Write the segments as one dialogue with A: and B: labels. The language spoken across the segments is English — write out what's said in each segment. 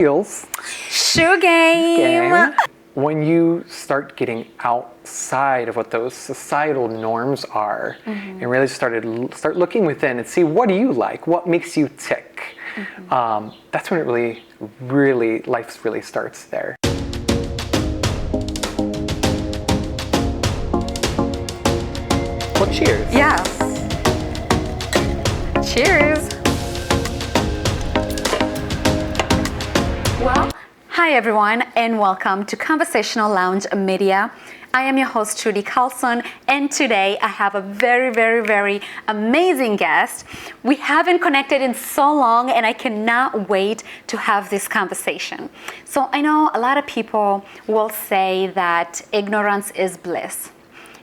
A: Heels.
B: Shoe game.
A: When you start getting outside of what those societal norms are, and really start looking within and see, what do you like? What makes you tick? That's when it really life really starts there. Well, cheers.
B: Yeah. Cheers. Well, hi everyone, and welcome to Conversational Lounge Media. I am your host, Trudy, and today I have a very amazing guest. We haven't connected in so long, and I cannot wait to have this conversation. So I know a lot of people will say that ignorance is bliss.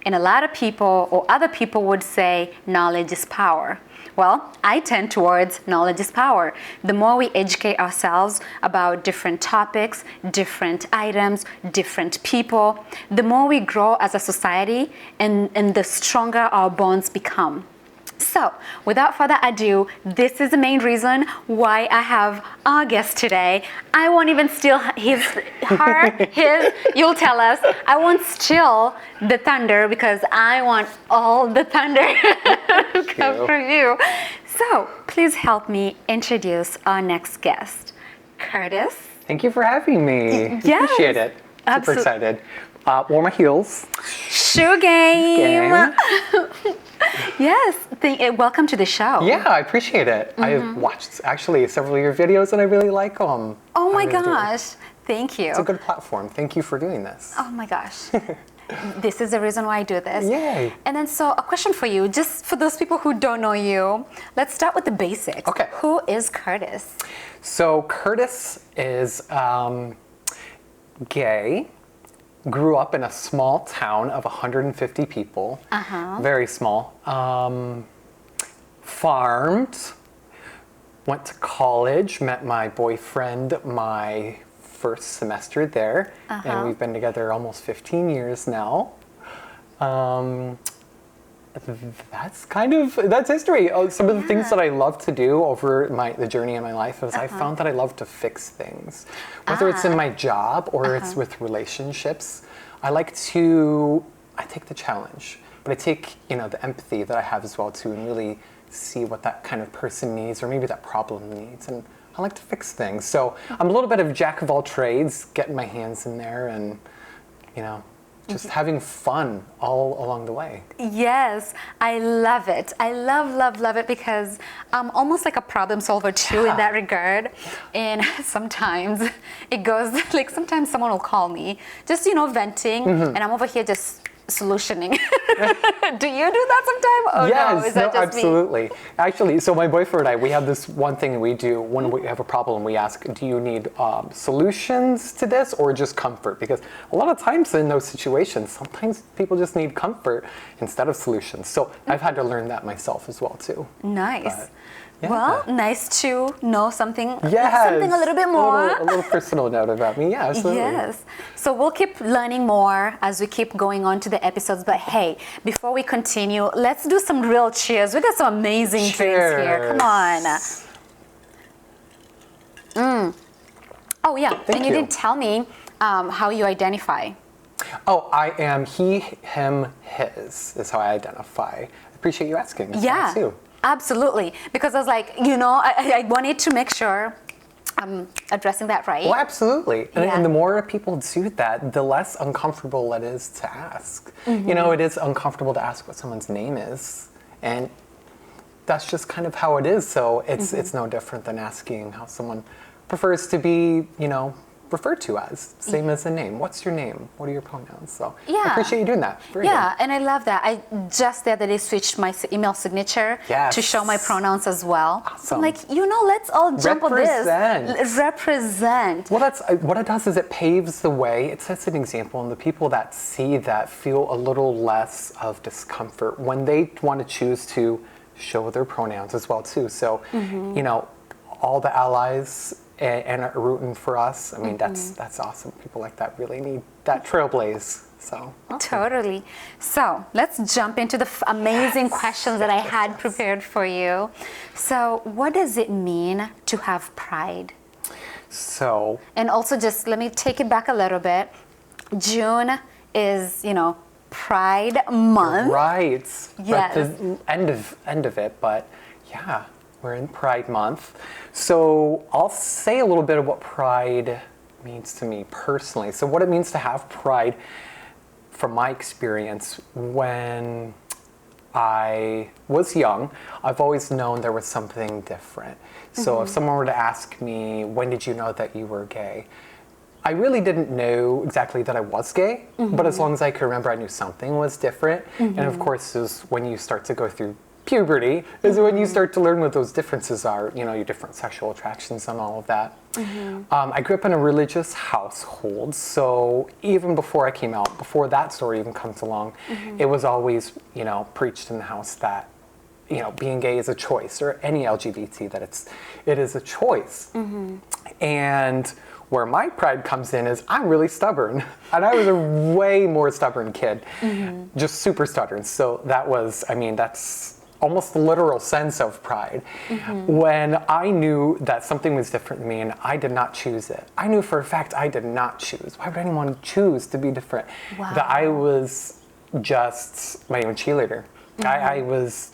B: And a lot of people, or other people, would say knowledge is power. Well, I tend towards knowledge is power. The more we educate ourselves about different topics, different items, different people, the more we grow as a society, and the stronger our bonds become. So, without further ado, this is the main reason why I have our guest today. I won't even steal his, you'll tell us. I won't steal the thunder because I want all the thunder to come from you. So, please help me introduce our next guest, Curtis.
A: Thank you for having me.
B: Yes,
A: appreciate it. Super excited. Wore my heels.
B: Shoe game. Yes, welcome to the show.
A: Yeah, I appreciate it. I've watched actually several of your videos and I really like them.
B: Oh my gosh, thank you.
A: It's a good platform. Thank you for doing this.
B: Oh my gosh. This is the reason why I do this.
A: Yay.
B: And then so a question for you, just for those people who don't know you, let's start with the basics.
A: Okay.
B: Who is Curtis?
A: So Curtis is gay. Grew up in a small town of 150 people, very small. Farmed, went to college, met my boyfriend my first semester there, and we've been together almost 15 years now. That's history. Some of the things that I love to do over the journey in my life is I found that I love to fix things. Whether it's in my job or it's with relationships, I take the challenge, but I take, the empathy that I have as well too, and really see what that kind of person needs or maybe that problem needs. And I like to fix things. So I'm a little bit of jack of all trades, getting my hands in there and, just having fun all along the way.
B: Yes, I love it. I love it because I'm almost like a problem solver too in that regard. And sometimes it goes like sometimes someone will call me just, venting, and I'm over here just solutioning. Do you do that sometime? Oh,
A: yes,
B: no, is that just
A: absolutely.
B: me?
A: Actually, so my boyfriend and I, we have this one thing we do when we have a problem. We ask, do you need solutions to this or just comfort? Because a lot of times in those situations, sometimes people just need comfort instead of solutions. So I've had to learn that myself as well too.
B: Nice.
A: Yeah.
B: Well, nice to know something a little bit more.
A: A little personal note about me, yeah, absolutely.
B: Yes. So we'll keep learning more as we keep going on to the episodes. But hey, before we continue, let's do some real cheers. We got some amazing drinks here. Come on. Oh yeah,
A: Thank you.
B: You didn't tell me how you identify.
A: Oh, I am he, him, his is how I identify. I appreciate you asking.
B: Yeah.
A: Too.
B: Absolutely, because I was like, I wanted to make sure I'm addressing that right.
A: Well, absolutely. And the more people do that, the less uncomfortable it is to ask. It is uncomfortable to ask what someone's name is. And that's just kind of how it is. So it's no different than asking how someone prefers to be, referred to as, same as a name. What's your name? What are your pronouns? So I appreciate you doing that. Very good.
B: And I love that. I just the other day switched my email signature to show my pronouns as well.
A: Awesome.
B: So I'm like, let's all jump on this. Represent.
A: Well, what it does is it paves the way. It sets an example, and the people that see that feel a little less of discomfort when they want to choose to show their pronouns as well too. So, all the allies and are rooting for us. I mean, that's awesome. People like that really need that trailblaze. So
B: totally. So let's jump into the amazing questions that I had prepared for you. So what does it mean to have pride?
A: So,
B: And also, just let me take it back a little bit. June is, Pride Month.
A: right.
B: Yes.
A: At the end of it, but yeah, we're in Pride Month. So I'll say a little bit of what Pride means to me personally. So what it means to have pride, from my experience, when I was young, I've always known there was something different. So if someone were to ask me, when did you know that you were gay? I really didn't know exactly that I was gay, but as long as I could remember, I knew something was different. And of course, is when you start to go through puberty, is when you start to learn what those differences are, your different sexual attractions and all of that. I grew up in a religious household, so even before I came out, before that story even comes along, it was always, preached in the house that, being gay is a choice, or any LGBT, that it is a choice. And where my pride comes in is I'm really stubborn. And I was a way more stubborn kid, just super stubborn. So that's almost the literal sense of pride. When I knew that something was different than me and I did not choose it. I knew for a fact I did not choose. Why would anyone choose to be different?
B: Wow.
A: That I was just my own cheerleader. I was,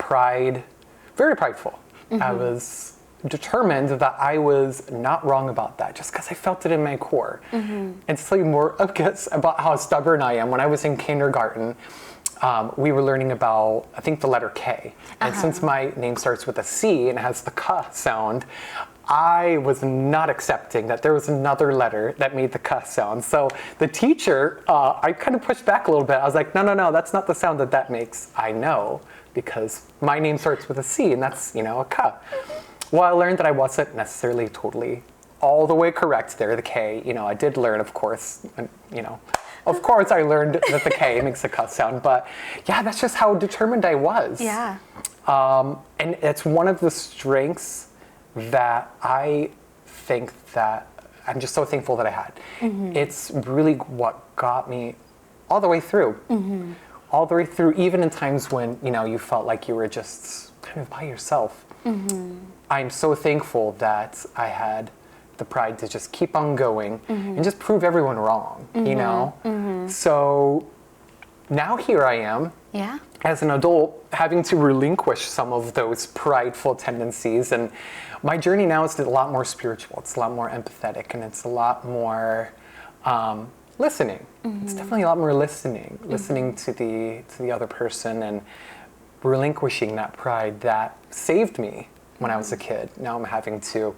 A: very prideful. I was determined that I was not wrong about that, just because I felt it in my core. And to tell you more, I guess, about how stubborn I am, when I was in kindergarten, we were learning about, I think, the letter K. And since my name starts with a C and has the K sound, I was not accepting that there was another letter that made the K sound. So the teacher, I kind of pushed back a little bit. I was like, no, that's not the sound that makes. I know, because my name starts with a C, and that's, a K. Well, I learned that I wasn't necessarily totally all the way correct there, the K. I did learn, of course, of course I learned that the K makes a K sound, but yeah, that's just how determined I was.
B: Yeah.
A: And it's one of the strengths that I think that I'm just so thankful that I had. It's really what got me all the way through. All the way through, even in times when, you felt like you were just kind of by yourself. I'm so thankful that I had the pride to just keep on going and just prove everyone wrong, So now here I am, as an adult, having to relinquish some of those prideful tendencies. And my journey now is a lot more spiritual. It's a lot more empathetic, and it's a lot more listening. It's definitely a lot more listening to the other person, and relinquishing that pride that saved me when I was a kid. Now I'm having to,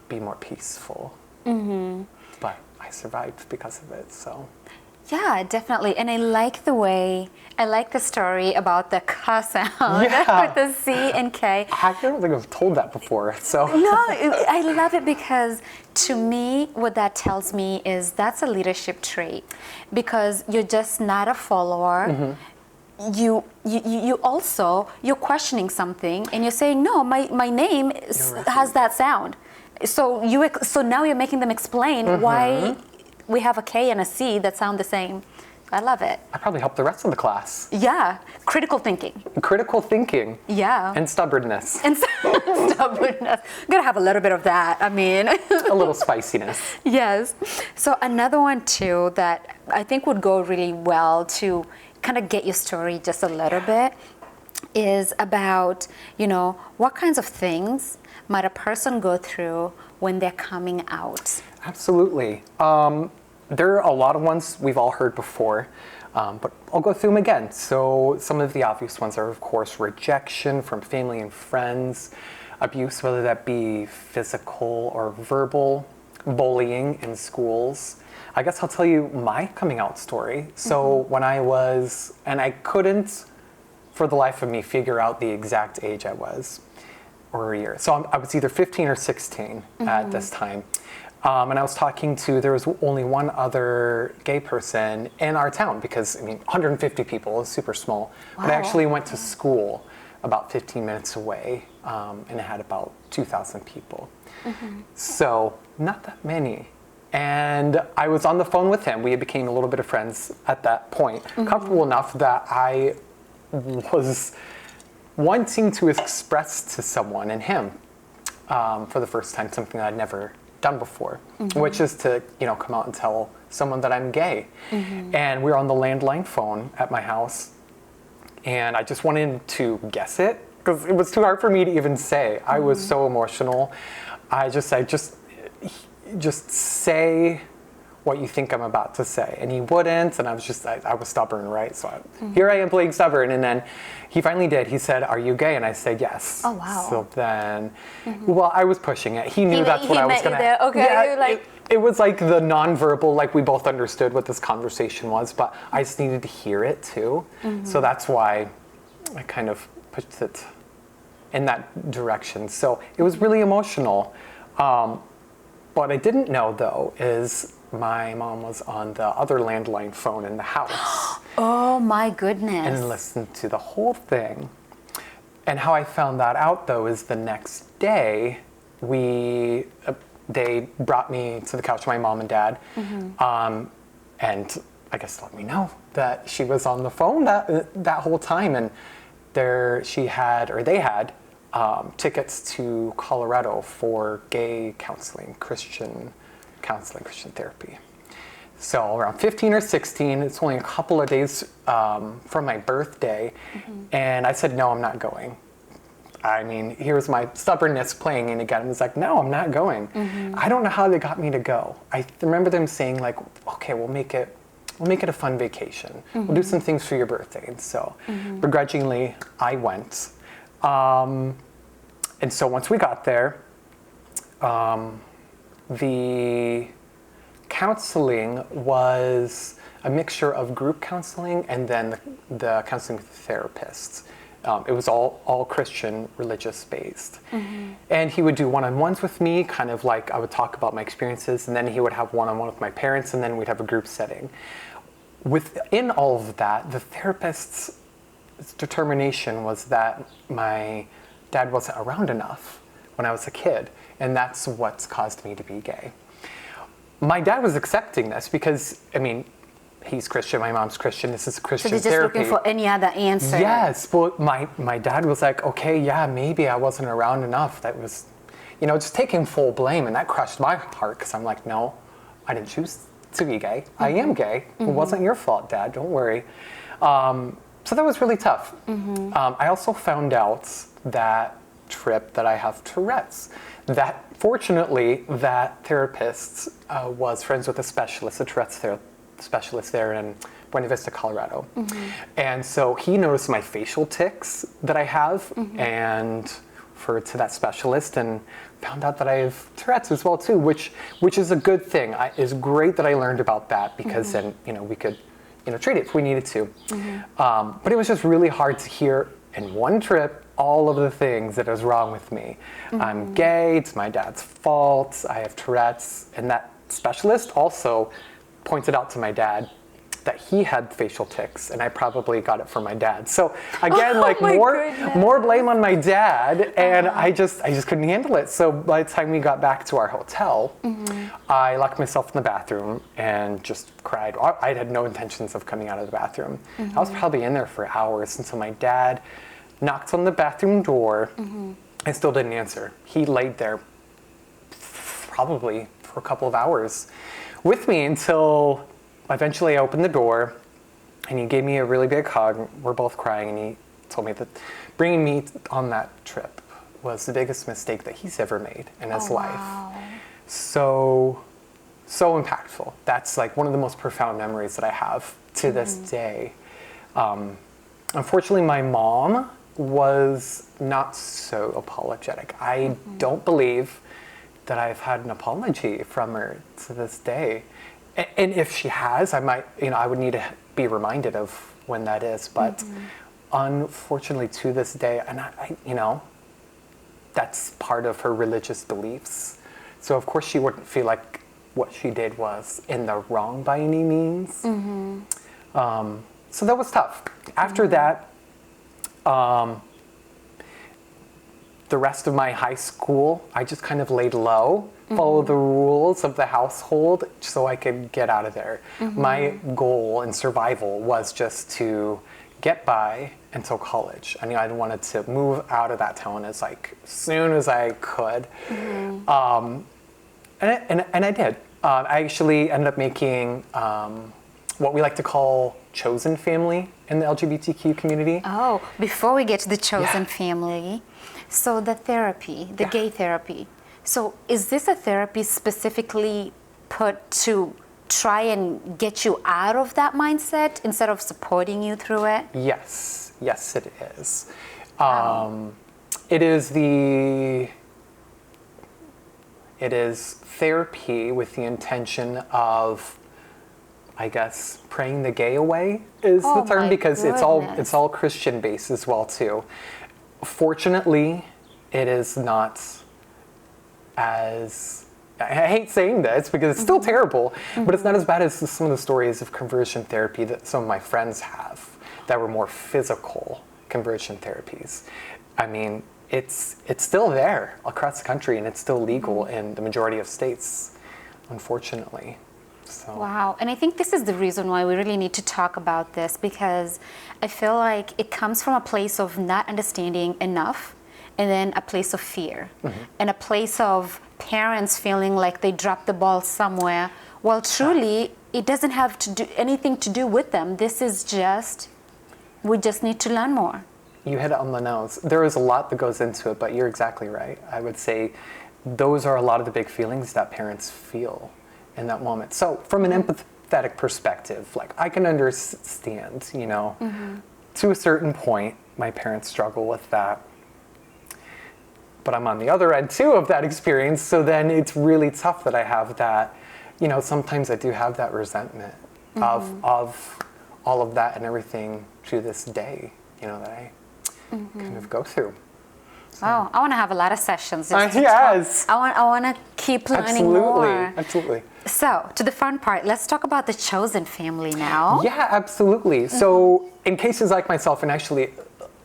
A: be more peaceful. But I survived because of it, so.
B: Yeah, definitely. And I like the story about the K sound with the C and K.
A: I don't think I've told that before, so.
B: No, I love it, because to me, what that tells me is that's a leadership trait, because you're just not a follower. You also, you're questioning something, and you're saying, no, my name has that sound. So now you're making them explain why we have a K and a C that sound the same. I love it.
A: I probably helped the rest of the class.
B: Yeah, critical thinking.
A: Critical thinking.
B: Yeah.
A: And stubbornness.
B: And stubbornness. Gotta have a little bit of that. I mean.
A: A little spiciness.
B: Yes. So another one too that I think would go really well to kind of get your story just a little bit is about, what kinds of things might a person go through when they're coming out?
A: Absolutely. There are a lot of ones we've all heard before, but I'll go through them again. So some of the obvious ones are, of course, rejection from family and friends, abuse, whether that be physical or verbal, bullying in schools. I guess I'll tell you my coming out story. So when I couldn't, for the life of me, figure out the exact age I was, or a year. So I was either 15 or 16 at this time. And I was talking there was only one other gay person in our town, because, 150 people is super small. Wow. But I actually went to school about 15 minutes away, and it had about 2,000 people. So not that many. And I was on the phone with him. We became a little bit of friends at that point, comfortable enough that I was wanting to express to someone, and him, for the first time, something I'd never done before, which is to, come out and tell someone that I'm gay. And we were on the landline phone at my house, and I just wanted to guess it because it was too hard for me to even say. I was so emotional. I just say what you think I'm about to say. And he wouldn't, and I was stubborn, right? So here I am playing stubborn, and then he finally did. He said, "Are you gay?" And I said, "Yes."
B: Oh, wow.
A: So then, well, I was pushing it. He knew that's what I was going to...
B: Okay,
A: Yeah, it was like the nonverbal, like we both understood what this conversation was, but I just needed to hear it too. So that's why I kind of pushed it in that direction. So it was really emotional. What I didn't know, though, is my mom was on the other landline phone in the house.
B: Oh, my goodness.
A: And listened to the whole thing. And how I found that out, though, is the next day, they brought me to the couch, my mom and dad, and I guess let me know that she was on the phone that whole time. And they had tickets to Colorado for gay counseling, Christian therapy. So around 15 or 16, it's only a couple of days from my birthday, and I said, no, I'm not going. I mean, here's my stubbornness playing in again. I was like, no, I'm not going. I don't know how they got me to go. I remember them saying like, okay, we'll make it a fun vacation. We'll do some things for your birthday. And so begrudgingly, I went. And so once we got there, the counseling was a mixture of group counseling and then the counseling with therapists. It was all Christian, religious based. And he would do one-on-ones with me, kind of like I would talk about my experiences, and then he would have one-on-one with my parents, and then we'd have a group setting. Within all of that, the therapist's determination was that my dad wasn't around enough when I was a kid, and that's what's caused me to be gay. My dad was accepting this because, I mean, he's Christian, my mom's Christian, this is Christian therapy. So they're just
B: looking for any other answer.
A: Yes, but my dad was like, okay, yeah, maybe I wasn't around enough. That was, just taking full blame, and that crushed my heart because I'm like, no, I didn't choose to be gay. I am gay. It wasn't your fault, Dad, don't worry. So that was really tough. I also found out that trip that I have Tourette's. That fortunately, that therapist was friends with a Tourette's specialist there in Buena Vista, Colorado. And so he noticed my facial tics that I have and referred to that specialist and found out that I have Tourette's as well too, which is a good thing. It's great that I learned about that because then, we could, treat it if we needed to. But it was just really hard to hear in one trip all of the things that is wrong with me. I'm gay, it's my dad's fault, I have Tourette's, and that specialist also pointed out to my dad that he had facial tics, and I probably got it from my dad. So again, more blame on my dad, and I just couldn't handle it. So by the time we got back to our hotel, I locked myself in the bathroom and just cried. I had no intentions of coming out of the bathroom. I was probably in there for hours until my dad knocked on the bathroom door and still didn't answer. He laid there probably for a couple of hours with me until eventually I opened the door and he gave me a really big hug. We're both crying, and he told me that bringing me on that trip was the biggest mistake that he's ever made in his life. So impactful. That's like one of the most profound memories that I have to this day. Unfortunately, my mom was not so apologetic. I don't believe that I've had an apology from her to this day. And if she has, I might, I would need to be reminded of when that is. But unfortunately, to this day, and I that's part of her religious beliefs. So of course she wouldn't feel like what she did was in the wrong by any means. So that was tough. After that, the rest of my high school, I just kind of laid low, followed the rules of the household so I could get out of there. My goal in survival was just to get by until college. I knew I wanted to move out of that town as soon as I could. And I did. I actually ended up making what we like to call chosen family in the LGBTQ community.
B: Oh, before we get to the chosen
A: Yeah.
B: family, so the therapy, the
A: Yeah.
B: gay therapy. So is this a therapy specifically put to try and get you out of that mindset instead of supporting you through it?
A: Yes, it is. It is therapy with the intention of, I guess, praying the gay away is
B: Oh
A: the term,
B: my
A: because
B: goodness.
A: it's all Christian based as well too. Fortunately, it is not as, I hate saying this because it's still terrible, but it's not as bad as some of the stories of conversion therapy that some of my friends have that were more physical conversion therapies. I mean, it's still there across the country, and it's still legal in the majority of states, unfortunately. So.
B: Wow. And I think this is the reason why we really need to talk about this, because I feel like it comes from a place of not understanding enough, and then a place of fear, and a place of parents feeling like they dropped the ball somewhere. Well, truly, it doesn't have to do anything to do with them. This is just, we just need to learn more.
A: You hit it on the nose. There is a lot that goes into it, but you're exactly right. I would say those are a lot of the big feelings that parents feel in that moment. So from an empathetic perspective, I can understand, to a certain point, my parents struggle with that. But I'm on the other end too of that experience, so then it's really tough that I have that, sometimes I do have that resentment of all of that and everything to this day, that I kind of go through.
B: Oh, I want to have a lot of sessions. Just to
A: Yes.
B: talk. I want to keep learning more.
A: Absolutely.
B: So, to the fun part, let's talk about the chosen family now.
A: Yeah, absolutely. So in cases like myself, and actually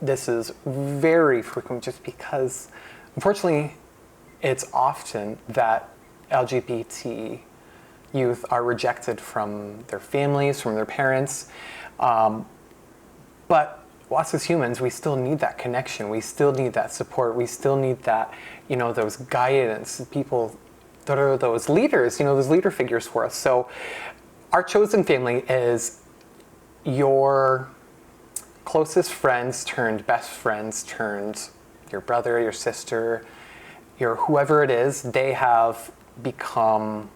A: this is very frequent just because, unfortunately, it's often that LGBT youth are rejected from their families, from their parents. But us as humans, we still need that connection. We still need that support. We still need that, those guidance, people that are those leaders, those leader figures for us. So our chosen family is your closest friends turned best friends turned your brother, your sister, your whoever it is, they have become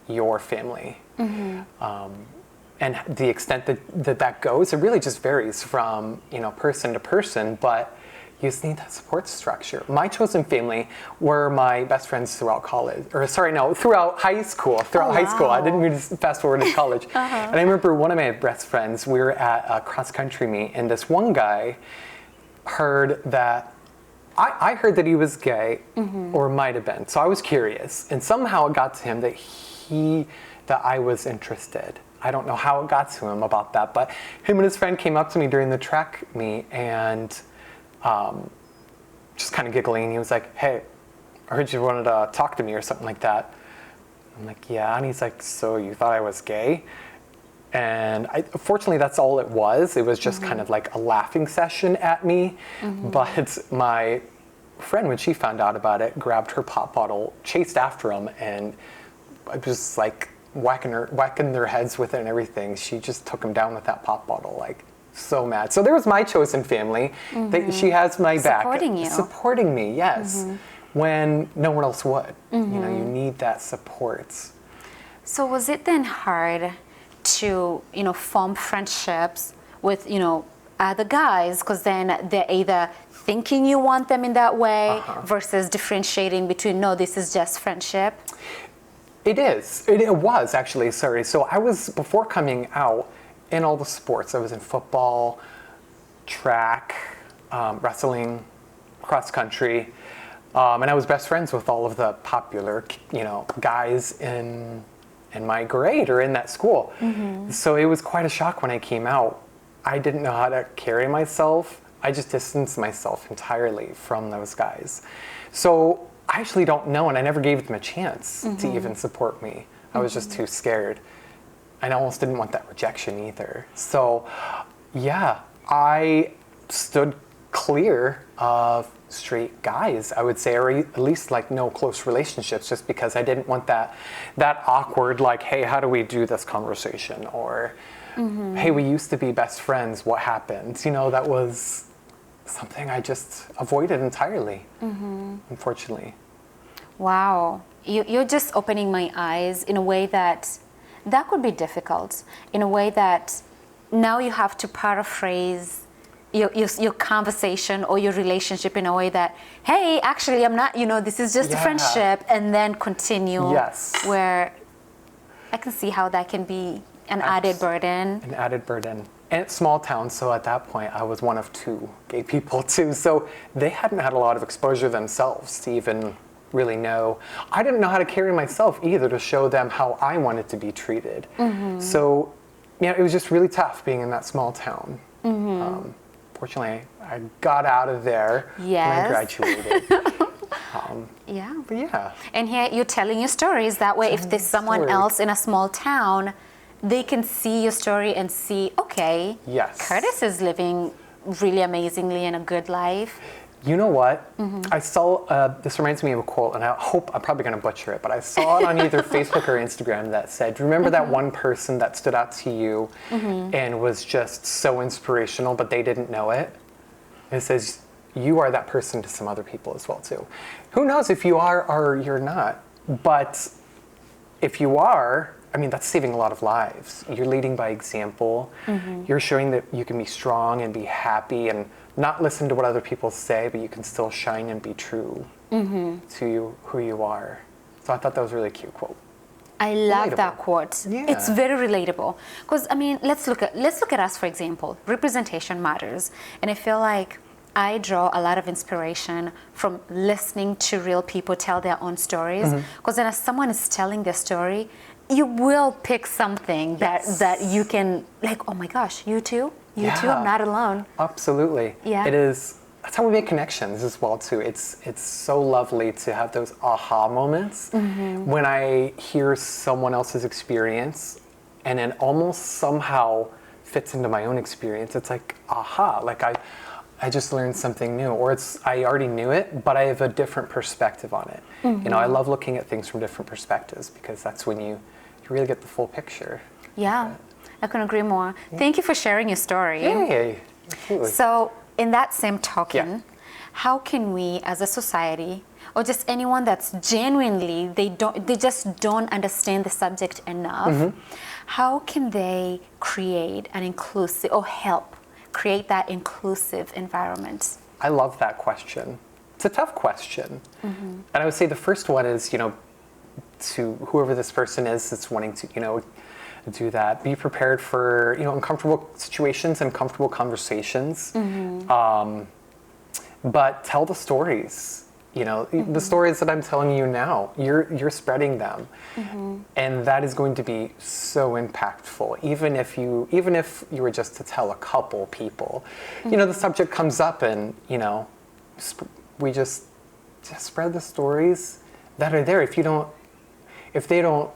A: your family. And the extent that goes, it really just varies from person to person, but you just need that support structure. My chosen family were my best friends throughout college, throughout high school. High school, I didn't mean to fast forward to college. And I remember one of my best friends, we were at a cross country meet, and this one guy heard that I heard that he was gay, or might have been. So I was curious, and somehow it got to him that I was interested. I don't know how it got to him about that, but him and his friend came up to me during the track meet and just kind of giggling. He was like, "Hey, I heard you wanted to talk to me," or something like that. I'm like, "Yeah," and he's like, "So you thought I was gay?" And fortunately, that's all it was. It was just kind of like a laughing session at me. But my friend, when she found out about it, grabbed her pop bottle, chased after him, and I was like whacking their heads with it and everything. She just took him down with that pop bottle, so mad. So there was my chosen family. She has my back.
B: Supporting you.
A: Supporting me, yes. When no one else would. You need that support.
B: So was it then hard to, form friendships with, other guys? Because then they're either thinking you want them in that way versus differentiating between, no, this is just friendship.
A: It is. It was actually, sorry. So I was, before coming out, in all the sports. I was in football, track, wrestling, cross country, and I was best friends with all of the popular, guys in my grade or in that school. So it was quite a shock when I came out. I didn't know how to carry myself. I just distanced myself entirely from those guys. So I actually don't know, and I never gave them a chance to even support me. I was just too scared. I almost didn't want that rejection either. So, yeah, I stood clear of straight guys, I would say, or at least like no close relationships, just because I didn't want that awkward, like, hey, how do we do this conversation? Or, hey, we used to be best friends, what happened? You know, that was something I just avoided entirely, unfortunately.
B: Wow. You're just opening my eyes in a way that could be difficult, in a way that now you have to paraphrase your conversation or your relationship in a way that, hey, actually, I'm not, this is just a friendship, and then continue.
A: Yes.
B: Where I can see how that can be an added burden.
A: An added burden. And it's small town, so at that point, I was one of 2 gay people too. So they hadn't had a lot of exposure themselves to even really know. I didn't know how to carry myself either to show them how I wanted to be treated. So, it was just really tough being in that small town. Fortunately, I got out of there when I graduated. But yeah.
B: And here you're telling your stories. That way, if there's someone else in a small town, they can see your story and see, okay, Curtis is living really amazingly and a good life.
A: You know what? I saw, this reminds me of a quote, and I hope, I'm probably going to butcher it, but I saw it on either Facebook or Instagram that said, remember that one person that stood out to you and was just so inspirational, but they didn't know it? It says, you are that person to some other people as well, too. Who knows if you are or you're not, but if you are, I mean, that's saving a lot of lives. You're leading by example. You're showing that you can be strong and be happy and not listen to what other people say, but you can still shine and be true to who you are. So I thought that was a really cute quote.
B: I love that quote.
A: Yeah.
B: It's very relatable. Because, I mean, let's look at us, for example. Representation matters. And I feel like I draw a lot of inspiration from listening to real people tell their own stories. Because then as someone is telling their story, you will pick something that you can, like, oh my gosh, you too? You too? I'm not alone.
A: Absolutely.
B: Yeah.
A: It is. That's how we make connections as well too. It's so lovely to have those aha moments when I hear someone else's experience and it almost somehow fits into my own experience. It's like aha, like I just learned something new, or I already knew it, but I have a different perspective on it. I love looking at things from different perspectives because that's when you really get the full picture.
B: Yeah. I couldn't agree more. Thank you for sharing your story.
A: Yay, absolutely.
B: So, in that same token, how can we as a society, or just anyone that's genuinely, they just don't understand the subject enough, how can they create an inclusive, or help create that inclusive environment?
A: I love that question. It's a tough question. And I would say the first one is, to whoever this person is that's wanting to, do that, be prepared for uncomfortable situations and comfortable conversations, but tell the stories. The stories that I'm telling you now, you're spreading them, and that is going to be so impactful. Even if you were just to tell a couple people, the subject comes up, and we just spread the stories that are there. If they don't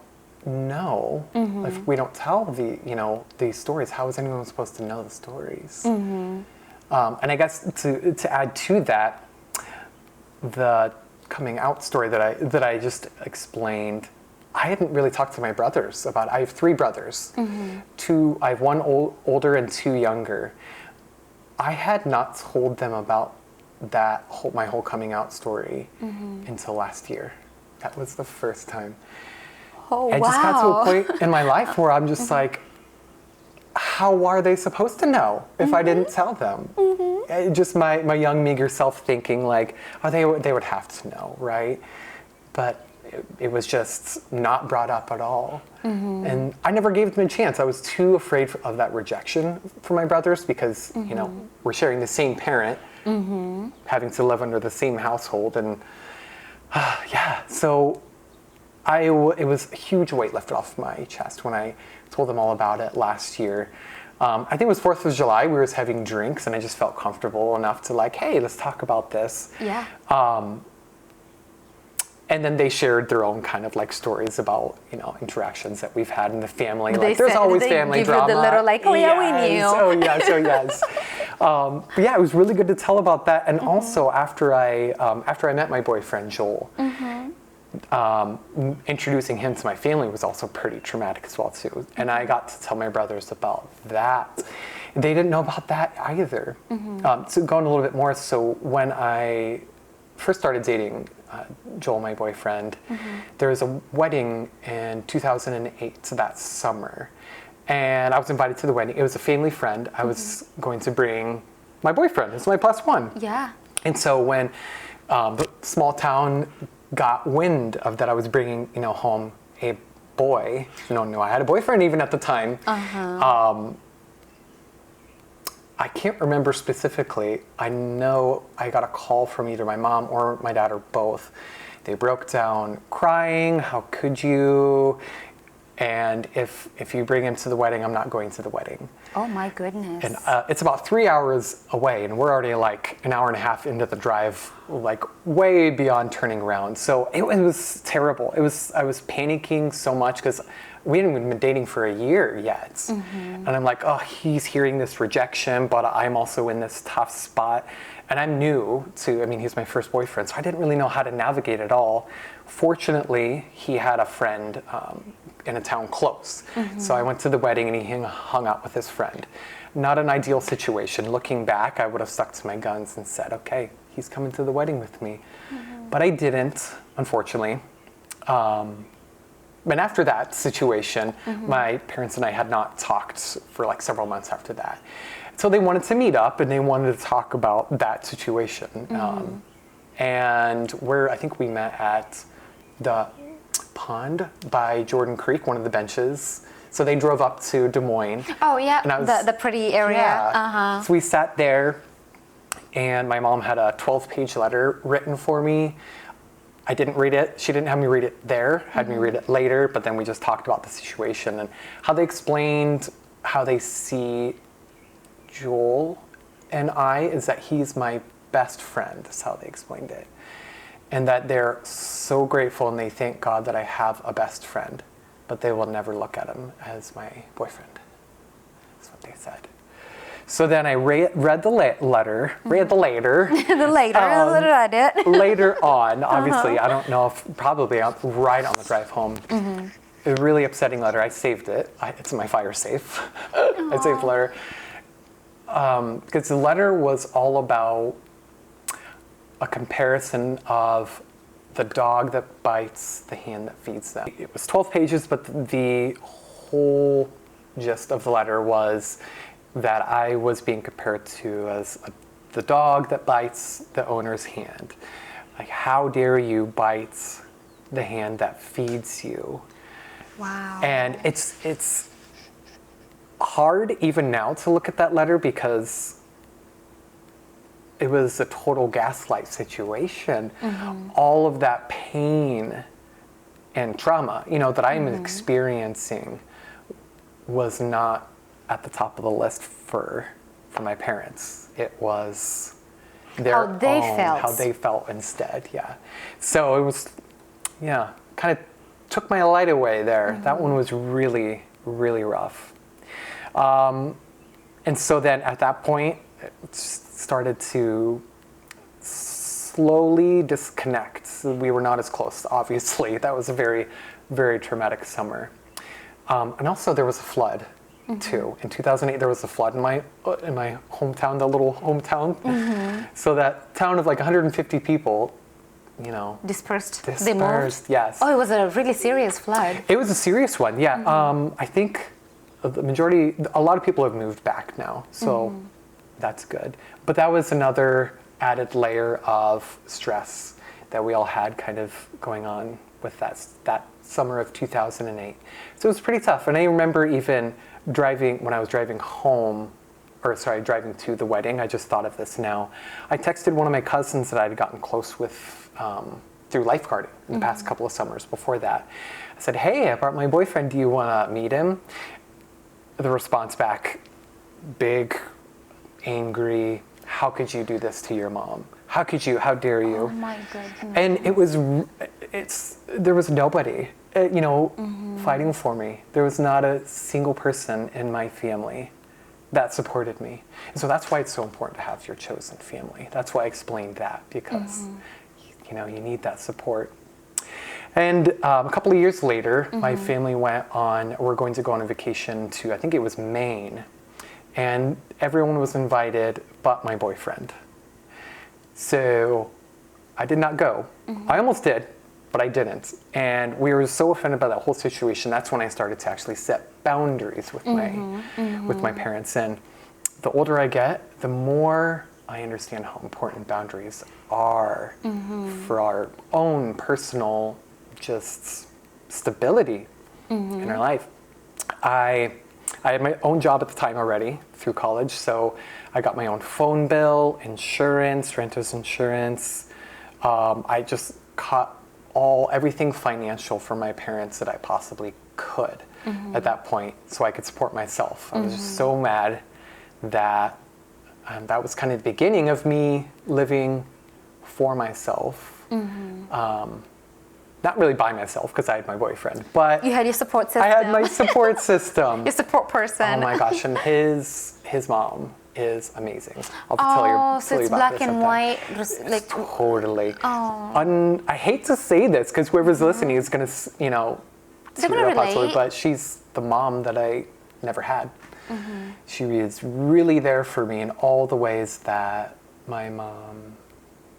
A: know, if we don't tell these stories, how is anyone supposed to know the stories? And I guess to add to that, the coming out story that I just explained, I hadn't really talked to my brothers about. I have 3 brothers. I have 1 older and 2 younger. I had not told them about my whole coming out story until last year. That was the first time.
B: Oh,
A: I just got to a point in my life where I'm just like, how are they supposed to know if I didn't tell them? Just my young, meager self thinking like, oh, they would have to know, right? But it was just not brought up at all. And I never gave them a chance. I was too afraid of that rejection from my brothers because, we're sharing the same parent, having to live under the same household. And so it was a huge weight lifted off my chest when I told them all about it last year. I think it was 4th of July, we were just having drinks and I just felt comfortable enough to like, hey, let's talk about this.
B: Yeah.
A: And then they shared their own kind of like stories about, interactions that we've had in the family.
B: They
A: Like, there's
B: said-
A: always
B: did they
A: family
B: give you
A: drama.
B: the little like, oh yeah, we knew.
A: Oh yes, oh yes. But yeah, it was really good to tell about that. And also after I met my boyfriend Joel, introducing him to my family was also pretty traumatic as well too. And I got to tell my brothers about that. They didn't know about that either. So going a little bit more, so when I first started dating Joel, my boyfriend, there was a wedding in 2008, so that summer. And I was invited to the wedding. It was a family friend. I was going to bring my boyfriend. It's my plus one.
B: Yeah.
A: And so when the small town got wind of that I was bringing, home a boy, no, I had a boyfriend even at the time. I can't remember specifically. I know I got a call from either my mom or my dad or both. They broke down crying. How could you? And if you bring him to the wedding, I'm not going to the wedding.
B: Oh my goodness.
A: And it's about 3 hours away, and we're already like an hour and a half into the drive, like way beyond turning around. So it was terrible. I was panicking so much because we hadn't even been dating for a year yet. And I'm like, oh, he's hearing this rejection, but I'm also in this tough spot. And I'm new to, he's my first boyfriend, so I didn't really know how to navigate it all. Fortunately, he had a friend in a town close. So I went to the wedding and he hung out with his friend. Not an ideal situation. Looking back, I would have stuck to my guns and said, okay, he's coming to the wedding with me. But I didn't, unfortunately. And after that situation, my parents and I had not talked for like several months after that. So they wanted to meet up and they wanted to talk about that situation. And I think we met at the pond by Jordan Creek, one of the benches. So they drove up to Des Moines.
B: Oh yeah,
A: and I was,
B: the pretty area.
A: Yeah. So we sat there and my mom had a 12-page letter written for me. I didn't read it. She didn't have me read it there, had me read it later, but then we just talked about the situation and how they explained how they see Joel and I is that he's my best friend. That's how they explained it. And that they're so grateful and they thank God that I have a best friend, but they will never look at him as my boyfriend. That's what they said. So then I read the letter, read it. Later on, obviously, I don't know if probably right on the drive home. A really upsetting letter. I saved it. It's in my fire safe. I saved the letter. Because the letter was all about a comparison of the dog that bites the hand that feeds them. It was 12 pages, but the whole gist of the letter was that I was being compared to as the dog that bites the owner's hand. Like, how dare you bite the hand that feeds you?
B: Wow.
A: And it's hard even now to look at that letter because it was a total gaslight situation. All of that pain and trauma, that I'm experiencing was not at the top of the list for my parents. It was how they felt instead. Yeah. So it was, kind of took my light away there. That one was really, really rough. And so then at that point, it started to slowly disconnect. We were not as close, obviously. That was a very, very traumatic summer. And also there was a flood too. In 2008, there was a flood in my hometown, the little hometown. So that town of like 150 people,
B: Dispersed. They moved?
A: Yes.
B: Oh, it was a really serious flood.
A: It was a serious one, yeah. I think a lot of people have moved back now, so that's good. But that was another added layer of stress that we all had kind of going on with that summer of 2008. So it was pretty tough. And I remember even when I was driving driving to the wedding, I just thought of this now. I texted one of my cousins that I'd gotten close with through lifeguarding in the past couple of summers before that. I said, hey, I brought my boyfriend, do you want to meet him? The response back, big, angry, how could you do this to your mom? How could you? How dare you?
B: Oh my goodness.
A: And there was nobody, fighting for me. There was not a single person in my family that supported me. And so that's why it's so important to have your chosen family. That's why I explained that, because, you need that support. And a couple of years later, my family we're going to go on a vacation to, I think it was Maine. And everyone was invited but my boyfriend. So I did not go. I almost did, but I didn't. And we were so offended by that whole situation. That's when I started to actually set boundaries with my parents. And the older I get, the more I understand how important boundaries are for our own personal just stability in our life. I had my own job at the time already through college, so I got my own phone bill, insurance, renter's insurance. I just cut everything financial for my parents that I possibly could at that point, so I could support myself. I was just so mad that that was kind of the beginning of me living for myself. Not really by myself, because I had my boyfriend, but
B: you had your support system.
A: I had my support system.
B: Your support person.
A: Oh my gosh, and his mom is amazing. I'll tell you.
B: So it's black and white, like
A: totally. I hate to say this because whoever's listening is gonna,
B: they're gonna relate.
A: But she's the mom that I never had. She is really there for me in all the ways that my mom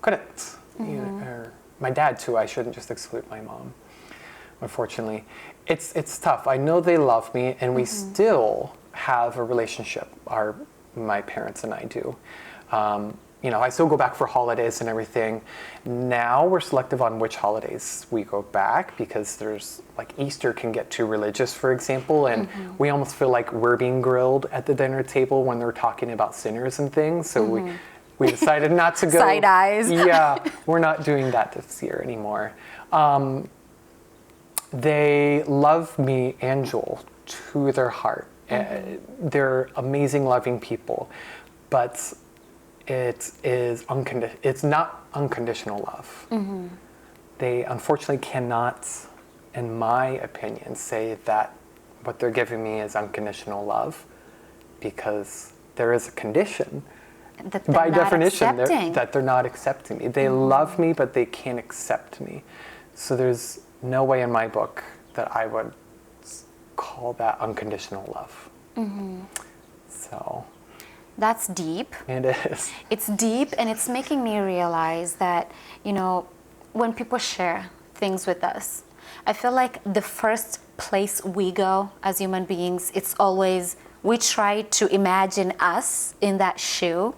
A: couldn't. Or my dad too. I shouldn't just exclude my mom. Unfortunately, it's tough. I know they love me, and we still have a relationship. My parents and I do. I still go back for holidays and everything. Now we're selective on which holidays we go back, because there's like Easter can get too religious, for example, and we almost feel like we're being grilled at the dinner table when they're talking about sinners and things. So we decided not to go.
B: Side eyes.
A: Yeah, we're not doing that this year anymore. They love me and Joel to their heart. They're amazing, loving people, but it's not unconditional love. They unfortunately cannot, in my opinion, say that what they're giving me is unconditional love, because there is a condition. By definition, that they're not accepting me. They love me, but they can't accept me. So there's no way in my book that I would call that unconditional love. So
B: that's deep.
A: It is.
B: It's deep, and it's making me realize that, when people share things with us, I feel like the first place we go as human beings, it's always, we try to imagine us in that shoe.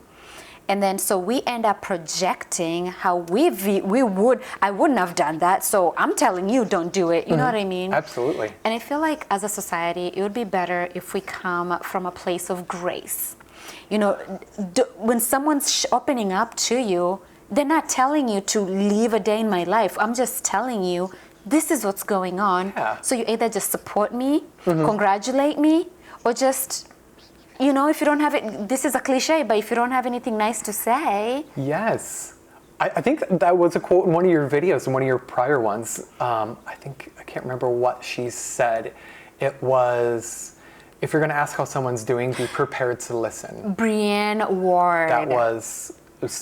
B: And then so we end up projecting how I wouldn't have done that, so I'm telling you, don't do it. You know what I mean?
A: Absolutely.
B: And I feel like as a society, it would be better if we come from a place of grace. When someone's opening up to you, they're not telling you to live a day in my life. I'm just telling you, this is what's going on.
A: Yeah.
B: So you either just support me, congratulate me, or just... if you don't have it, this is a cliche, but if you don't have anything nice to say.
A: Yes. I think that was a quote in one of your videos, in one of your prior ones. I can't remember what she said. It was, if you're going to ask how someone's doing, be prepared to listen.
B: Brienne Ward.
A: That was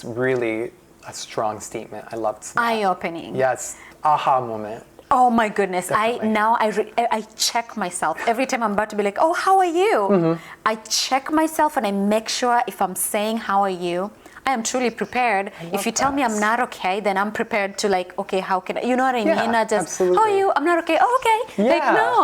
A: really a strong statement. I loved that.
B: Eye-opening.
A: Yes. Aha moment.
B: Oh my goodness!
A: Definitely.
B: I check myself every time I'm about to be like, "Oh, how are you?" I check myself and I make sure if I'm saying "How are you," I am truly prepared. If you tell me I'm not okay, then I'm prepared to okay, how can I? You know what I mean? Not just
A: absolutely.
B: "How are you?" I'm not okay. Oh, okay.
A: Yeah.
B: No.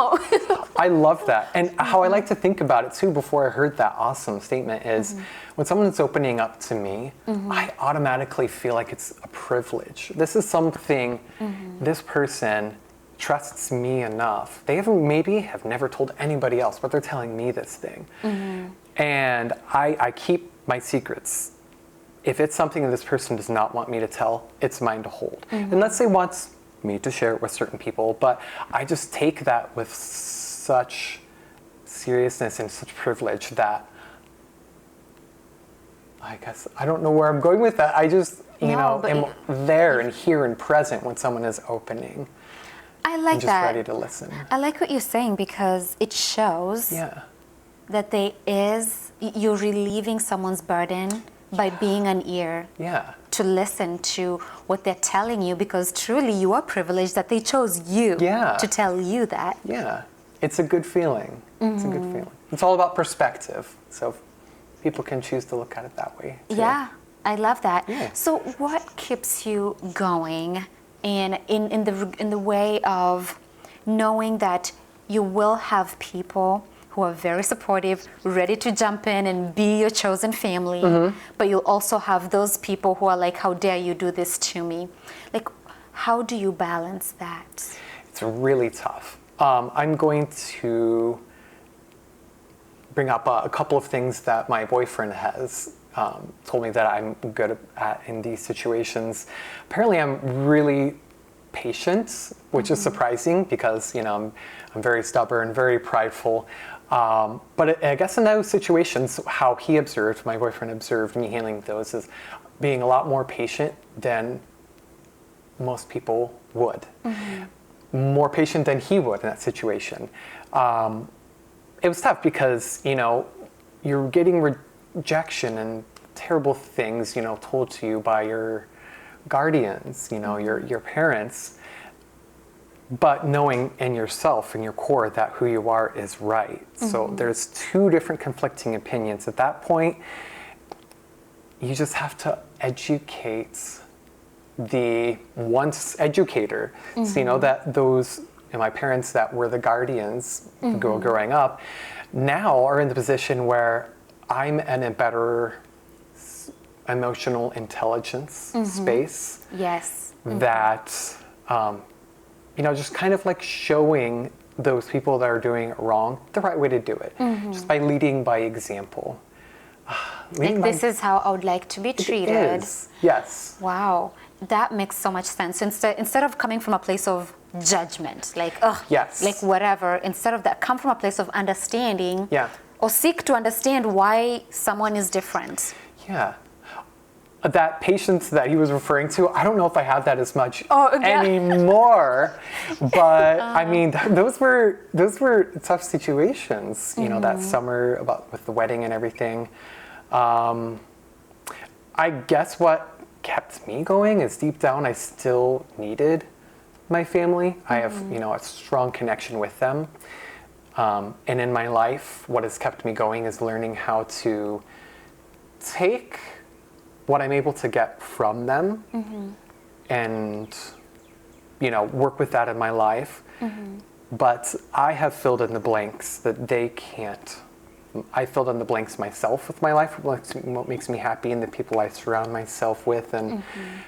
A: I love that, and how I like to think about it too. Before I heard that awesome statement is. When someone's opening up to me, I automatically feel like it's a privilege. This is something this person trusts me enough. They maybe have never told anybody else, but they're telling me this thing. And I keep my secrets. If it's something that this person does not want me to tell, it's mine to hold. Unless they want me to share it with certain people, but I just take that with such seriousness and such privilege that I guess I don't know where I'm going with that. I just, am there and here and present when someone is opening.
B: I like
A: and just
B: that.
A: ready to listen.
B: I like what you're saying because it shows that you're relieving someone's burden by being an ear.
A: Yeah.
B: To listen to what they're telling you, because truly you are privileged that they chose you to tell you that.
A: Yeah. It's a good feeling. It's a good feeling. It's all about perspective. So people can choose to look at it that way too.
B: Yeah, I love that.
A: Yeah.
B: So what keeps you going in the way of knowing that you will have people who are very supportive, ready to jump in and be your chosen family, but you'll also have those people who are like, how dare you do this to me? Like, how do you balance that?
A: It's really tough. I'm going to bring up a couple of things that my boyfriend has told me that I'm good at in these situations. Apparently, I'm really patient, which is surprising because I'm very stubborn, very prideful. But I guess in those situations, how my boyfriend observed me handling those is being a lot more patient than most people would. More patient than he would in that situation. It was tough because, you're getting rejection and terrible things, told to you by your guardians, your parents. But knowing in yourself, in your core, that who you are is right. So there's two different conflicting opinions. At that point, you just have to educate the once educator. So that those, my parents that were the guardians growing up, now are in the position where I'm in a better emotional intelligence space.
B: Yes.
A: That, just kind of like showing those people that are doing it wrong the right way to do it, just by leading by example.
B: This is how I would like to be treated.
A: It is. Yes.
B: Wow, that makes so much sense. Instead of coming from a place of judgment, like like whatever, instead of that, come from a place of understanding.
A: Yeah.
B: Or seek to understand why someone is different.
A: Yeah. That patience that he was referring to, I don't know if I have that as much anymore. But I mean, those were tough situations. That summer with the wedding and everything. I guess what kept me going is deep down I still needed my family. I have a strong connection with them. And in my life, what has kept me going is learning how to take what I'm able to get from them and, work with that in my life. But I have filled in the blanks that they can't. I filled in the blanks myself with my life, what makes me happy and the people I surround myself with and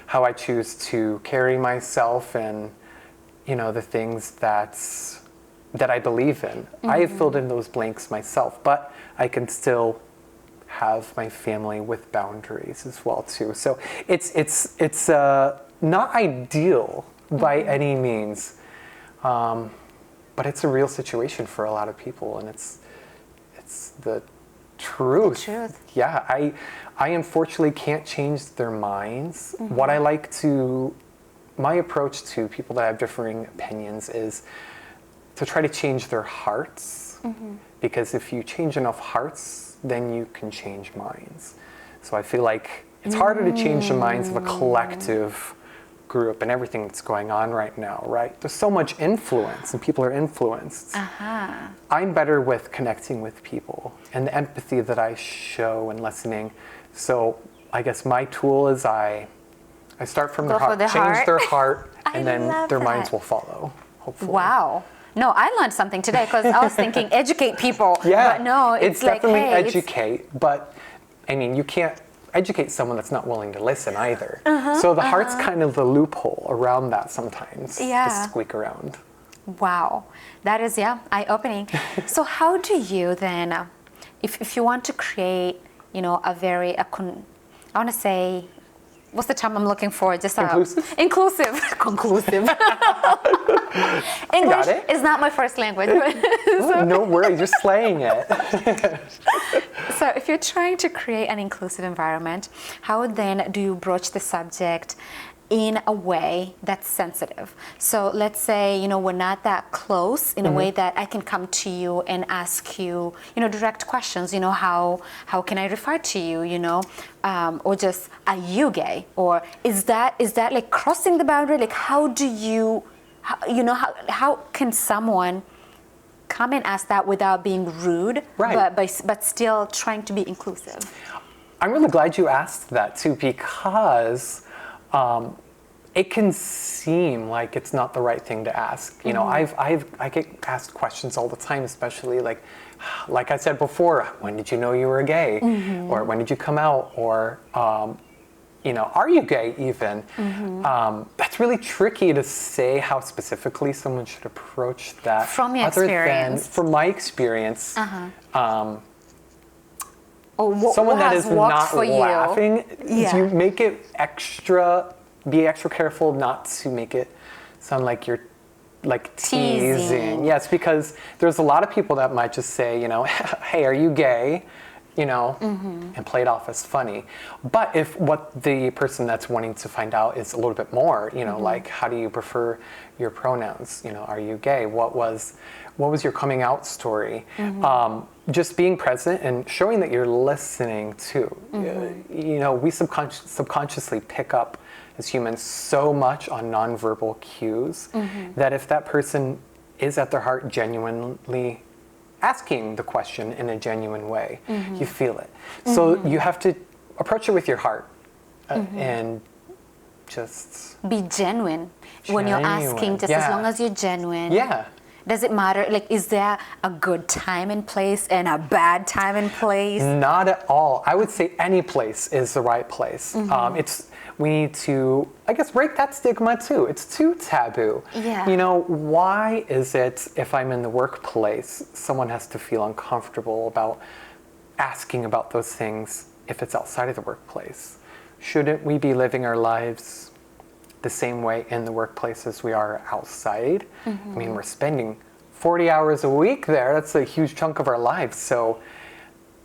A: how I choose to carry myself and, the things that I believe in. I have filled in those blanks myself, but I can still have my family with boundaries as well too. So it's not ideal by any means, but it's a real situation for a lot of people, and it's the truth.
B: The truth.
A: Yeah, I unfortunately can't change their minds. What I like to, my approach to people that have differing opinions is to try to change their hearts, because if you change enough hearts, then you can change minds. So I feel like it's harder to change the minds of a collective group and everything that's going on right now, right? There's so much influence and people are influenced. I'm better with connecting with people and the empathy that I show and listening. So I guess my tool is I start from their heart, change their heart, and then their minds will follow, hopefully.
B: Wow. No, I learned something today because I was thinking educate people.
A: Yeah,
B: but no, it's like,
A: definitely
B: hey,
A: educate, but I mean, you can't educate someone that's not willing to listen either. So the heart's kind of the loophole around that sometimes to squeak around.
B: Wow, that is, eye-opening. So how do you then, if you want to create, I want to say, what's the term I'm looking for? Just
A: Inclusive?
B: Inclusive. Conclusive. English is not my first language.
A: No worries, you're slaying it.
B: So if you're trying to create an inclusive environment, how then do you broach the subject in a way that's sensitive? So let's say, we're not that close in a way that I can come to you and ask you, direct questions, how can I refer to you, or just, are you gay? Or is that like crossing the boundary? Like how can someone come and ask that without being rude,
A: right,
B: but still trying to be inclusive?
A: I'm really glad you asked that too, because it can seem like it's not the right thing to ask. I get asked questions all the time, especially like I said before, when did you know you were gay? Or when did you come out? Or are you gay even? That's really tricky to say how specifically someone should approach that.
B: From your experience.
A: From my experience.
B: Someone
A: that is not laughing,
B: Yeah.
A: you make it be extra careful not to make it sound like you're like teasing. Yes, because there's a lot of people that might just say, hey, are you gay? And play it off as funny. But if what the person that's wanting to find out is a little bit more, like how do you prefer your pronouns? Are you gay? What was your coming out story? Just being present and showing that you're listening too. We subconsciously pick up as humans so much on nonverbal cues that if that person is at their heart genuinely asking the question in a genuine way, you feel it. So you have to approach it with your heart and just
B: be genuine when you're asking, just as long as you're genuine.
A: Yeah.
B: Does it matter? Like, is there a good time and place and a bad time and place?
A: Not at all. I would say any place is the right place. We need to, I guess, break that stigma too. It's too taboo.
B: Yeah.
A: Why is it if I'm in the workplace, someone has to feel uncomfortable about asking about those things if it's outside of the workplace? Shouldn't we be living our lives the same way in the workplace as we are outside? I mean, we're spending 40 hours a week there. That's a huge chunk of our lives. So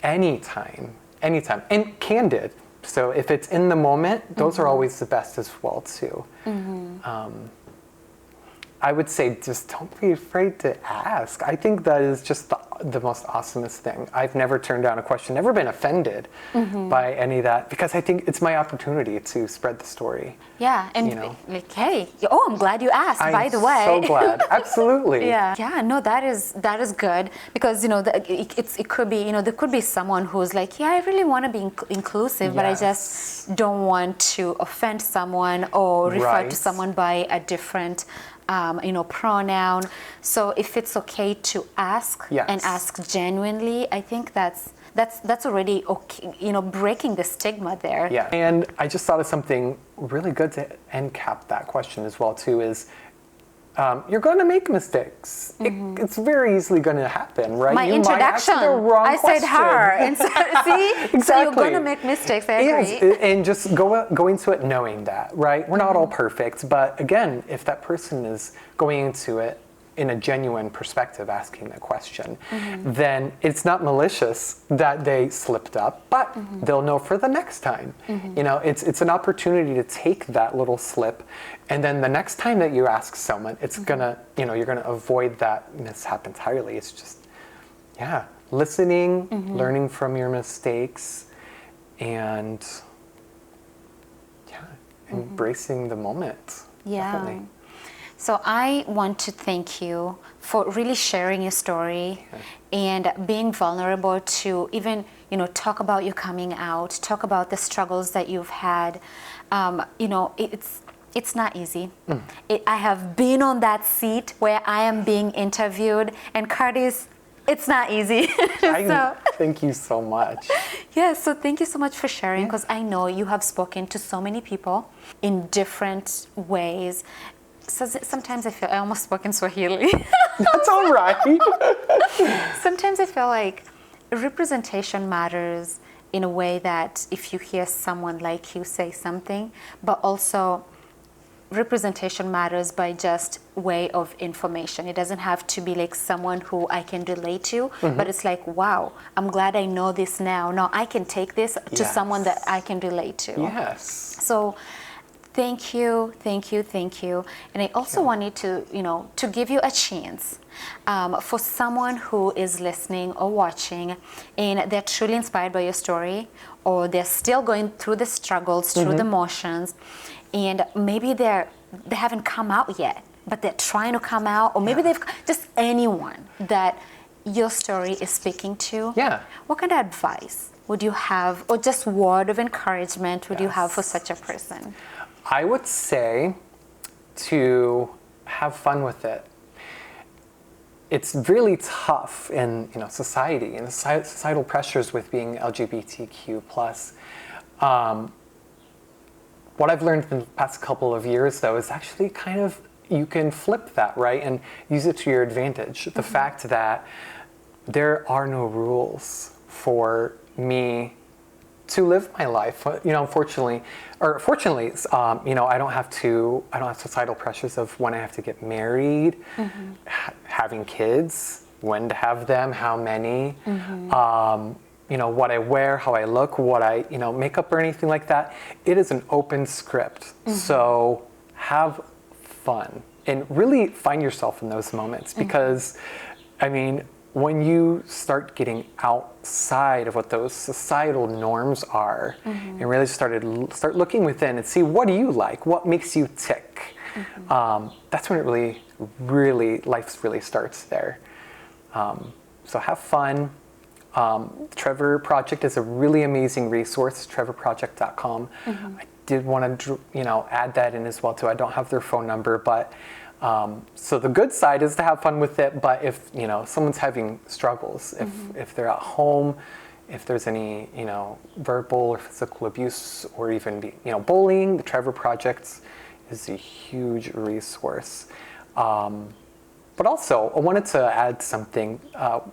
A: anytime, and candid. So if it's in the moment, those are always the best as well too. I would say just don't be afraid to ask. I think that is just the most awesomest thing. I've never turned down a question, never been offended by any of that, because I think it's my opportunity to spread the story.
B: Yeah, and like, hey, I'm glad you asked, by the way.
A: I'm so glad, absolutely.
B: Yeah, no, that is good, because it could be, there could be someone who's like, yeah, I really want to be inclusive, but I just don't want to offend someone or refer to someone by a different pronoun. So if it's okay to ask and ask genuinely, I think that's already okay, breaking the stigma there.
A: Yeah, and I just thought of something really good to end cap that question as well too, is you're going to make mistakes. It's very easily going to happen, right?
B: My introduction, I said her. See?
A: Exactly.
B: So you're going to make mistakes, I agree.
A: Yes, and just go into it knowing that, right? We're not all perfect, but again, if that person is going into it in a genuine perspective, asking the question, then it's not malicious that they slipped up, but they'll know for the next time. It's an opportunity to take that little slip, and then the next time that you ask someone, it's gonna, you're gonna avoid that mishap entirely. It's just, listening, learning from your mistakes, and embracing the moment.
B: Yeah.
A: Definitely.
B: So I want to thank you for really sharing your story and being vulnerable to even, talk about your coming out, talk about the struggles that you've had. It's not easy. I have been on that seat where I am being interviewed, and Curtis, it's not easy.
A: Thank you so much.
B: Yeah, so thank you so much for sharing, because I know you have spoken to so many people in different ways. So sometimes I feel I almost spoke in Swahili.
A: That's all right.
B: Sometimes I feel like representation matters, in a way that if you hear someone like you say something, but also representation matters by just way of information. It doesn't have to be like someone who I can relate to, but it's like, wow, I'm glad I know this now. Now I can take this to someone that I can relate to.
A: Yes.
B: So thank you, thank you, thank you. And I also wanted to, to give you a chance for someone who is listening or watching and they're truly inspired by your story, or they're still going through the struggles, through the motions, and maybe they haven't come out yet, but they're trying to come out, or maybe they've just anyone that your story is speaking to.
A: Yeah.
B: What kind of advice would you have, or just word of encouragement would you have for such a person?
A: I would say to have fun with it. It's really tough in society and societal pressures with being LGBTQ plus. What I've learned in the past couple of years, though, is actually kind of you can flip that, right, and use it to your advantage. The fact that there are no rules for me to live my life. Fortunately, I don't have societal pressures of when I have to get married, having kids, when to have them, how many, what I wear, how I look, what I, makeup or anything like that. It is an open script. So have fun and really find yourself in those moments, because, when you start getting outside of what those societal norms are, and really start looking within and see, what do you like? What makes you tick? That's when it really life really starts there. So have fun. Trevor Project is a really amazing resource, trevorproject.com. I did want to, add that in as well too. I don't have their phone number, but so the good side is to have fun with it. But if someone's having struggles, if they're at home, if there's any verbal or physical abuse, or even bullying, the Trevor Project is a huge resource. But also, I wanted to add something.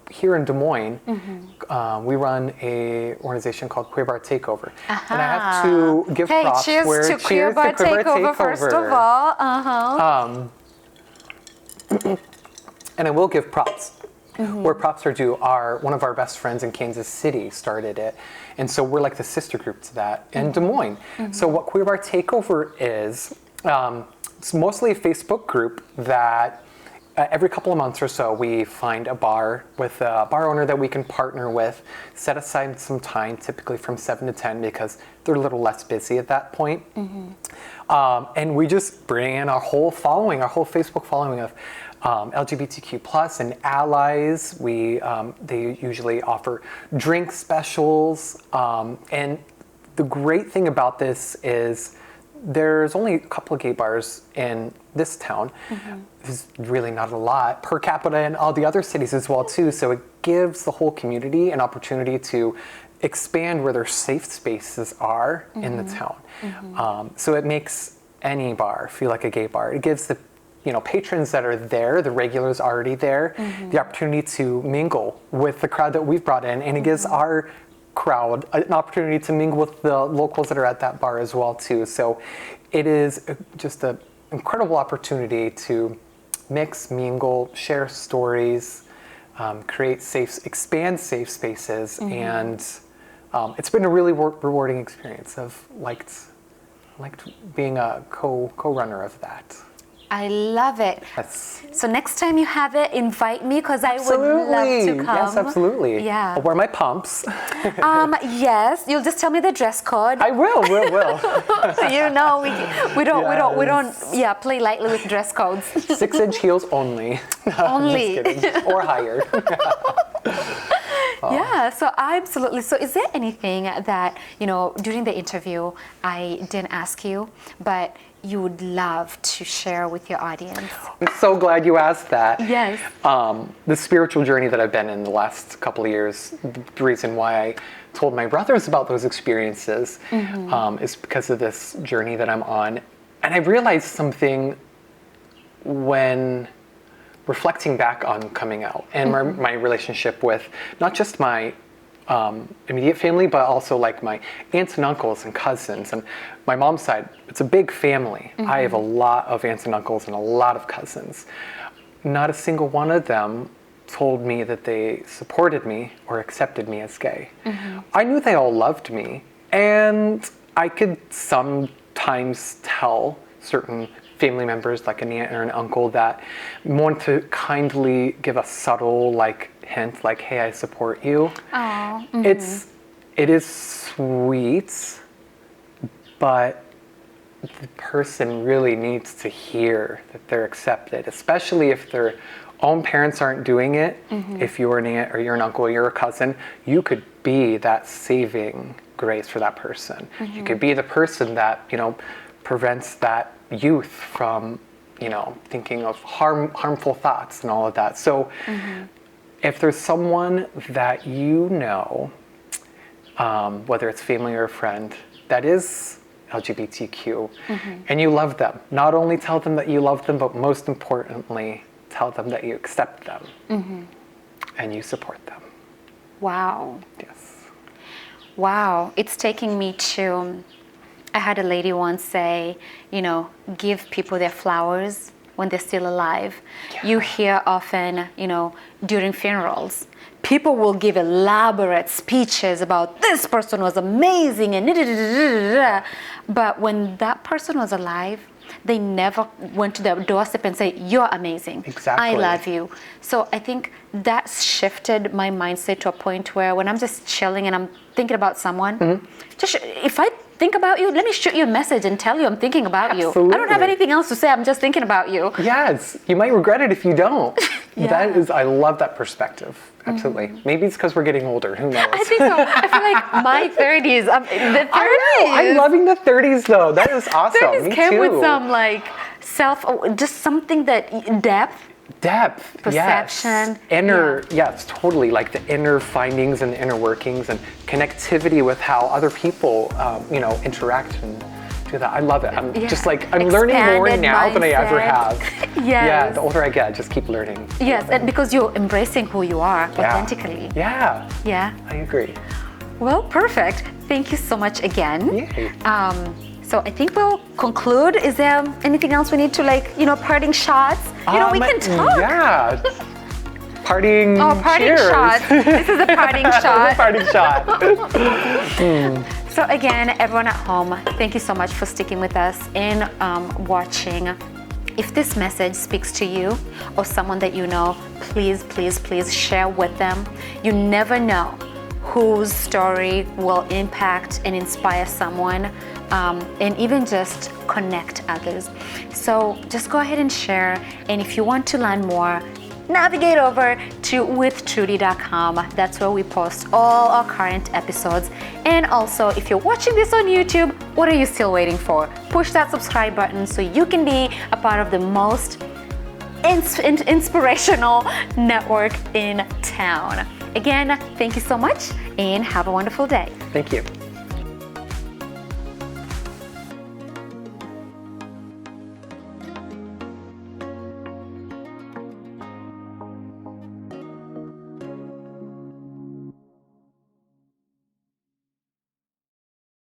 A: Here in Des Moines, we run a organization called Queer Bar Takeover. And I have to give props.
B: Cheers to Queer Bar Takeover, first of all.
A: And I will give props. Where props are due are one of our best friends in Kansas City started it. And so we're like the sister group to that in Des Moines. So what Queer Bar Takeover is, it's mostly a Facebook group that every couple of months or so, we find a bar with a bar owner that we can partner with, set aside some time, typically from 7 to 10, because they're a little less busy at that point. And we just bring in our whole Facebook following of LGBTQ plus and allies. They usually offer drink specials. And the great thing about this is there's only a couple of gay bars in this town. There's really not a lot per capita in all the other cities as well too. So it gives the whole community an opportunity to expand where their safe spaces are in the town. So it makes any bar feel like a gay bar. It gives the patrons that are there, the regulars already there, the opportunity to mingle with the crowd that we've brought in, and it gives our crowd an opportunity to mingle with the locals that are at that bar as well too. So it is just an incredible opportunity to mix, mingle, share stories, expand safe spaces, and it's been a really rewarding experience. I've liked being a co-runner of that.
B: I love it.
A: Yes.
B: So next time you have it, invite me, because I would love to come.
A: Yes, absolutely.
B: Yeah.
A: I'll wear my pumps.
B: Yes, you'll just tell me the dress code.
A: I will.
B: we don't play lightly with dress codes.
A: 6-inch heels only.
B: Only.
A: Just kidding. Or higher.
B: Yeah, so absolutely. So is there anything that, during the interview I didn't ask you, but you would love to share with your audience?
A: I'm so glad you asked that.
B: Yes.
A: The spiritual journey that I've been in the last couple of years, the reason why I told my brothers about those experiences is because of this journey that I'm on. And I realized something when reflecting back on coming out and my relationship with not just my immediate family, but also like my aunts and uncles and cousins. And my mom's side, it's a big family. I have a lot of aunts and uncles and a lot of cousins. Not a single one of them told me that they supported me or accepted me as gay. I knew they all loved me, and I could sometimes tell certain family members, like an aunt or an uncle, that want to kindly give a subtle hint, like, hey, I support you. It is sweet, but the person really needs to hear that they're accepted, especially if their own parents aren't doing it. If you're an aunt or you're an uncle or you're a cousin, you could be that saving grace for that person. You could be the person that, prevents that youth from, thinking of harmful thoughts and all of that. So if there's someone that whether it's family or a friend, that is LGBTQ, and you love them, not only tell them that you love them, but most importantly, tell them that you accept them and you support them.
B: Wow.
A: Yes.
B: Wow. It's taking me to, I had a lady once say, give people their flowers when they're still alive.
A: Yeah.
B: You hear often, during funerals, people will give elaborate speeches about this person was amazing and da-da-da-da-da-da. But when that person was alive, they never went to their doorstep and say, you're amazing.
A: Exactly.
B: I love you. So I think that shifted my mindset to a point where when I'm just chilling and I'm thinking about someone, if I think about you, let me shoot you a message and tell you I'm thinking about you. I don't have anything else to say. I'm just thinking about you.
A: Yes. You might regret it if you don't. I love that perspective. Absolutely. Maybe it's because we're getting older. Who knows?
B: I think so. I feel like my 30s, the 30s.
A: I'm loving the 30s though. That is awesome.
B: 30s
A: Me
B: came
A: too.
B: with some just something that depth,
A: yes.
B: perception,
A: yes, totally, like the inner findings and the inner workings and connectivity with how other people, interact and do that. I love it. I'm just I'm learning more now than I ever have. Yeah, the older I get, I just keep learning.
B: Yes, and because you're embracing who you are authentically.
A: Yeah.
B: Yeah.
A: I agree.
B: Well, perfect. Thank you so much again.
A: Yay.
B: So I think we'll conclude. Is there anything else we need to parting shots? We can talk.
A: Yeah. Parting
B: parting
A: cheers.
B: shots. This is a parting shot.
A: Parting shot.
B: So again, everyone at home, thank you so much for sticking with us and watching. If this message speaks to you or someone that you know, please, please, please share with them. You never know whose story will impact and inspire someone, and even just connect others. So just go ahead and share. And if you want to learn more, navigate over to withtrudy.com. That's where we post all our current episodes. And also, if you're watching this on YouTube, what are you still waiting for? Push that subscribe button so you can be a part of the most inspirational network in town. Again, thank you so much and have a wonderful day.
A: Thank you.